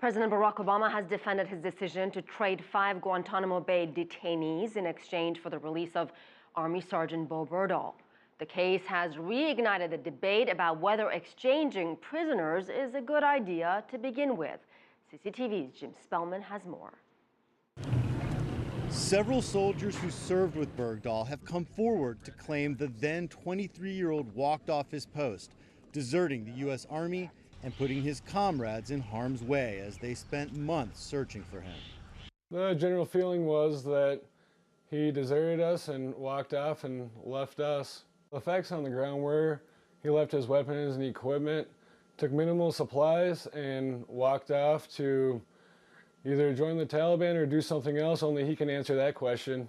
President Barack Obama has defended his decision to trade 5 Guantanamo Bay detainees in exchange for the release of Army Sergeant Bowe Bergdahl. The case has reignited the debate about whether exchanging prisoners is a good idea to begin with. CCTV's Jim Spellman has more. Several soldiers who served with Bergdahl have come forward to claim the then 23-year-old walked off his post, deserting the U.S. Army and putting his comrades in harm's way as they spent months searching for him. The general feeling was that he deserted us and walked off and left us. The facts on the ground were he left his weapons and equipment, took minimal supplies, and walked off to either join the Taliban or do something else. Only he can answer that question.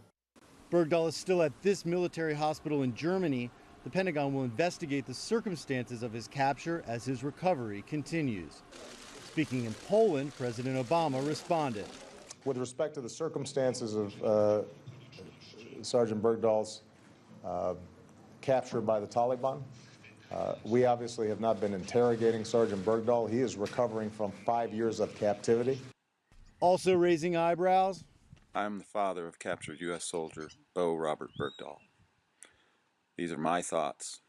Bergdahl is still at this military hospital in Germany. The Pentagon will investigate the circumstances of his capture as his recovery continues. Speaking in Poland, President Obama responded. With respect to the circumstances of Sergeant Bergdahl's capture by the Taliban, we obviously have not been interrogating Sergeant Bergdahl. He is recovering from 5 years of captivity. Also raising eyebrows? I'm the father of captured U.S. soldier Bowe Robert Bergdahl. These are my thoughts.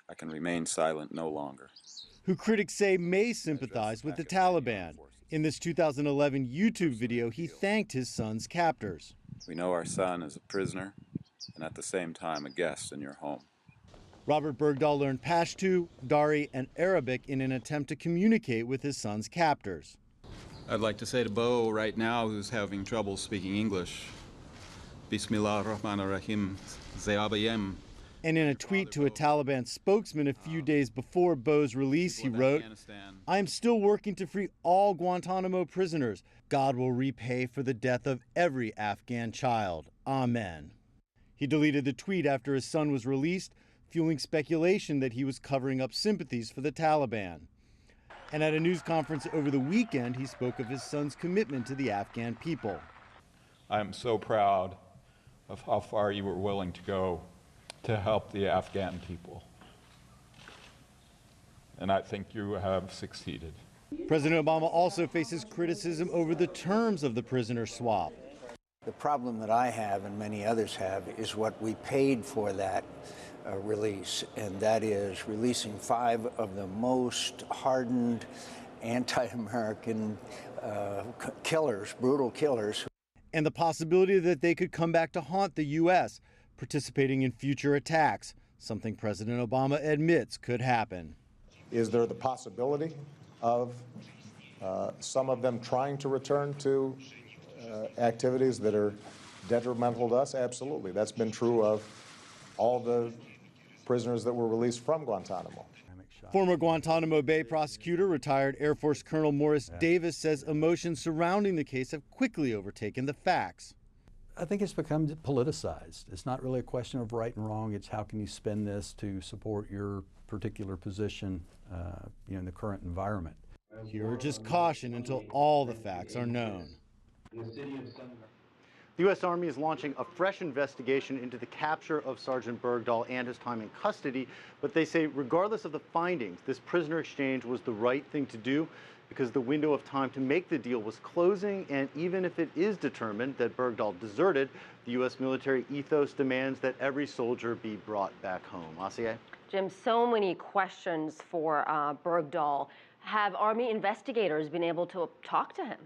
I can remain silent no longer. Who critics say may sympathize with the Taliban. In this 2011 YouTube video, he thanked his son's captors. We know our son is a prisoner and at the same time a guest in your home. Robert Bergdahl learned Pashto, Dari, and Arabic in an attempt to communicate with his son's captors. I'd like to say to Bowe right now, who's having trouble speaking English, Bismillah ar-Rahman ar-Rahim, Zayabayem. And in a tweet to a Taliban spokesman a few days before Bowe's release, he wrote, "I am still working to free all Guantanamo prisoners. God will repay for the death of every Afghan child. Amen." He deleted the tweet after his son was released, fueling speculation that he was covering up sympathies for the Taliban. And at a news conference over the weekend, he spoke of his son's commitment to the Afghan people. I'm so proud of how far you were willing to go to help the Afghan people. And I think you have succeeded. President Obama also faces criticism over the terms of the prisoner swap. The problem that I have and many others have is what we paid for that release, and that is releasing 5 of the most hardened anti-American killers, brutal killers. And the possibility that they could come back to haunt the U.S., participating in future attacks, something President Obama admits could happen. Is there the possibility of some of them trying to return to activities that are detrimental to us? Absolutely. That's been true of all the prisoners that were released from Guantanamo. Former Guantanamo Bay prosecutor, retired Air Force Colonel Morris Davis, says emotions surrounding the case have quickly overtaken the facts. I think it's become politicized. It's not really a question of right and wrong. It's how can you spend this to support your particular position in the current environment. He urges caution until all the facts are known. The U.S. Army is launching a fresh investigation into the capture of Sergeant Bergdahl and his time in custody, but they say regardless of the findings, this prisoner exchange was the right thing to do because the window of time to make the deal was closing, and even if it is determined that Bergdahl deserted, the U.S. military ethos demands that every soldier be brought back home. Asiye? Jim, so many questions for Bergdahl. Have Army investigators been able to talk to him?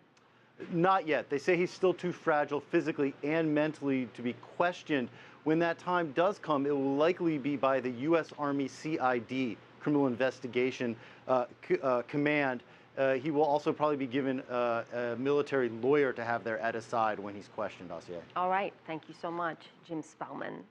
Not yet. They say he's still too fragile physically and mentally to be questioned. When that time does come, it will likely be by the U.S. Army CID, Criminal Investigation Command. He will also probably be given a military lawyer to have there at his side when he's questioned, Asiye. All right. Thank you so much, Jim Spellman.